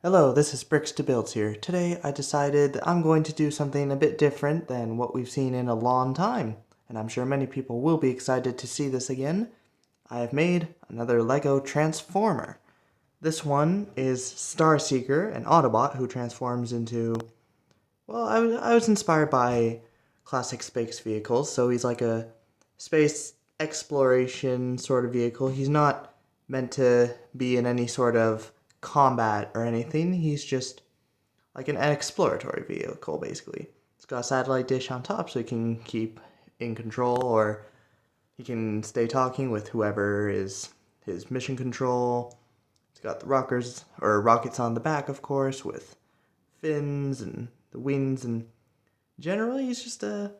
Hello, this is Bricks to Builds here. Today I decided that I'm going to do something a bit different than what we've seen in a long time, and I'm sure many people will be excited to see this again. I have made another Lego Transformer. This one is Starseeker, an Autobot who transforms into... Well, I was inspired by classic space vehicles, so he's like a space exploration sort of vehicle. He's not meant to be in any sort of combat or anything. He's just like an exploratory vehicle, basically. It's got a satellite dish on top so he can keep in control, or he can stay talking with whoever is his mission control. It's got the rockets on the back, of course, with fins and the wings, and generally he's just a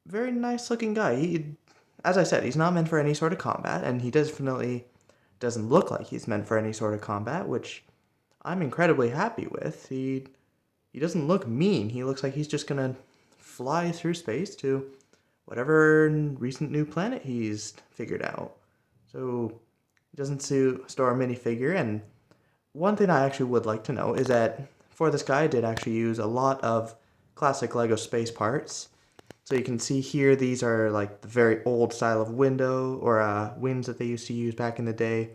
very nice looking guy. As I said, he's not meant for any sort of combat, and he definitely doesn't look like he's meant for any sort of combat, which I'm incredibly happy with. He doesn't look mean. He looks like he's just gonna fly through space to whatever recent new planet he's figured out. So he doesn't store a minifigure. And one thing I actually would like to know is that for this guy, I did actually use a lot of classic Lego space parts. So you can see here, these are like the very old style of window or wings that they used to use back in the day.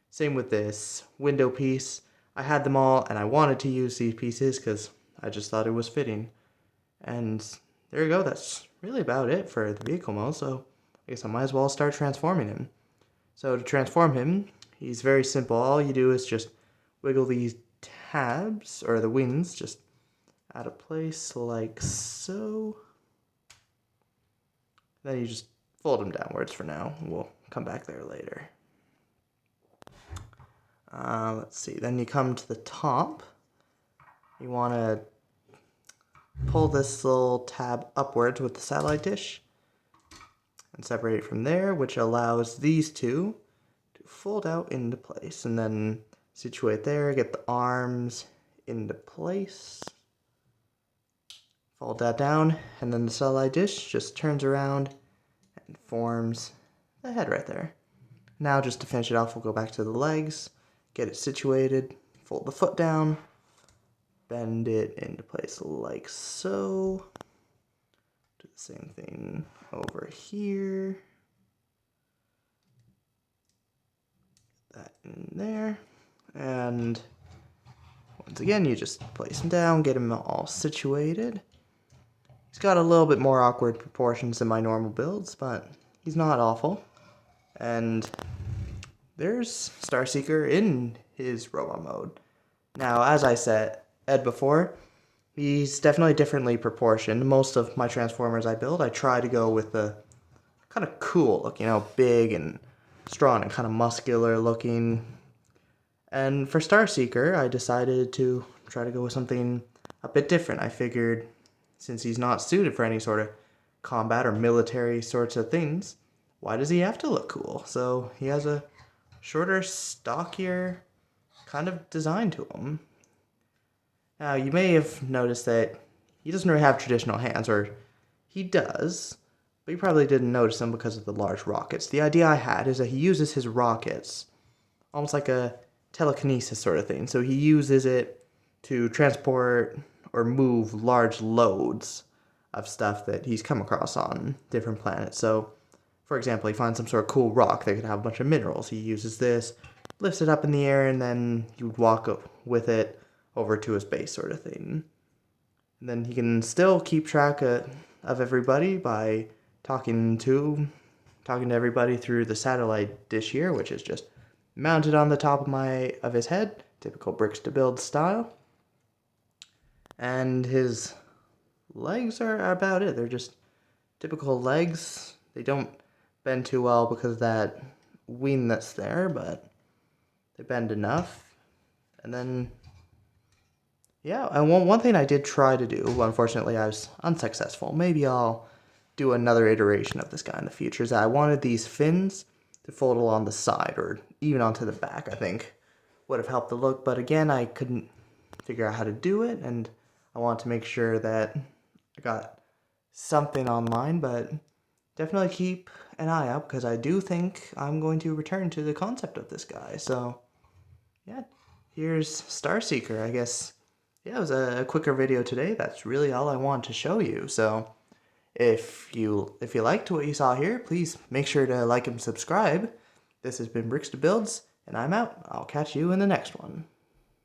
Same with this window piece. I had them all and I wanted to use these pieces because I just thought it was fitting. And there you go, that's really about it for the vehicle mode, so I guess I might as well start transforming him. So to transform him, he's very simple. All you do is just wiggle these tabs, or the wings, just out of place like so. Then you just fold them downwards for now. We'll come back there later. Let's see, then you come to the top. You want to pull this little tab upwards with the satellite dish and separate it from there, which allows these two to fold out into place. And then situate there, get the arms into place, fold that down, and then the satellite dish just turns around and forms the head right there. Now just to finish it off, we'll go back to the legs, get it situated, fold the foot down, bend it into place like so. Do the same thing over here. That in there. And once again, you just place him down, get him all situated. He's got a little bit more awkward proportions than my normal builds, but he's not awful. And there's Starseeker in his robot mode. Now, as I said before, he's definitely differently proportioned. Most of my Transformers I build, I try to go with the kind of cool look, big and strong and kind of muscular looking. And for Starseeker, I decided to try to go with something a bit different. I figured since he's not suited for any sort of combat or military sorts of things, why does he have to look cool? So he has a shorter, stockier kind of design to him. Now, you may have noticed that he doesn't really have traditional hands, or he does, but you probably didn't notice them because of the large rockets. The idea I had is that he uses his rockets almost like a telekinesis sort of thing. So he uses it to transport or move large loads of stuff that he's come across on different planets. So, for example, he finds some sort of cool rock that could have a bunch of minerals. He uses this, lifts it up in the air, and then you would walk with it over to his base sort of thing. And then he can still keep track of everybody by talking to everybody through the satellite dish here, which is just mounted on the top of his head, typical Bricks to Build style. And his legs are about it. They're just typical legs. They don't bend too well because of that wing that's there, but they bend enough. And then, yeah, and one thing I did try to do, unfortunately I was unsuccessful. Maybe I'll do another iteration of this guy in the future, is that I wanted these fins to fold along the side, or even onto the back, I think would have helped the look. But again, I couldn't figure out how to do it, and I want to make sure that I got something online, but definitely keep an eye out because I do think I'm going to return to the concept of this guy. So, yeah, here's Starseeker. I guess, yeah, it was a quicker video today. That's really all I want to show you. So if you liked what you saw here, please make sure to like and subscribe. This has been Bricks to Builds, and I'm out. I'll catch you in the next one.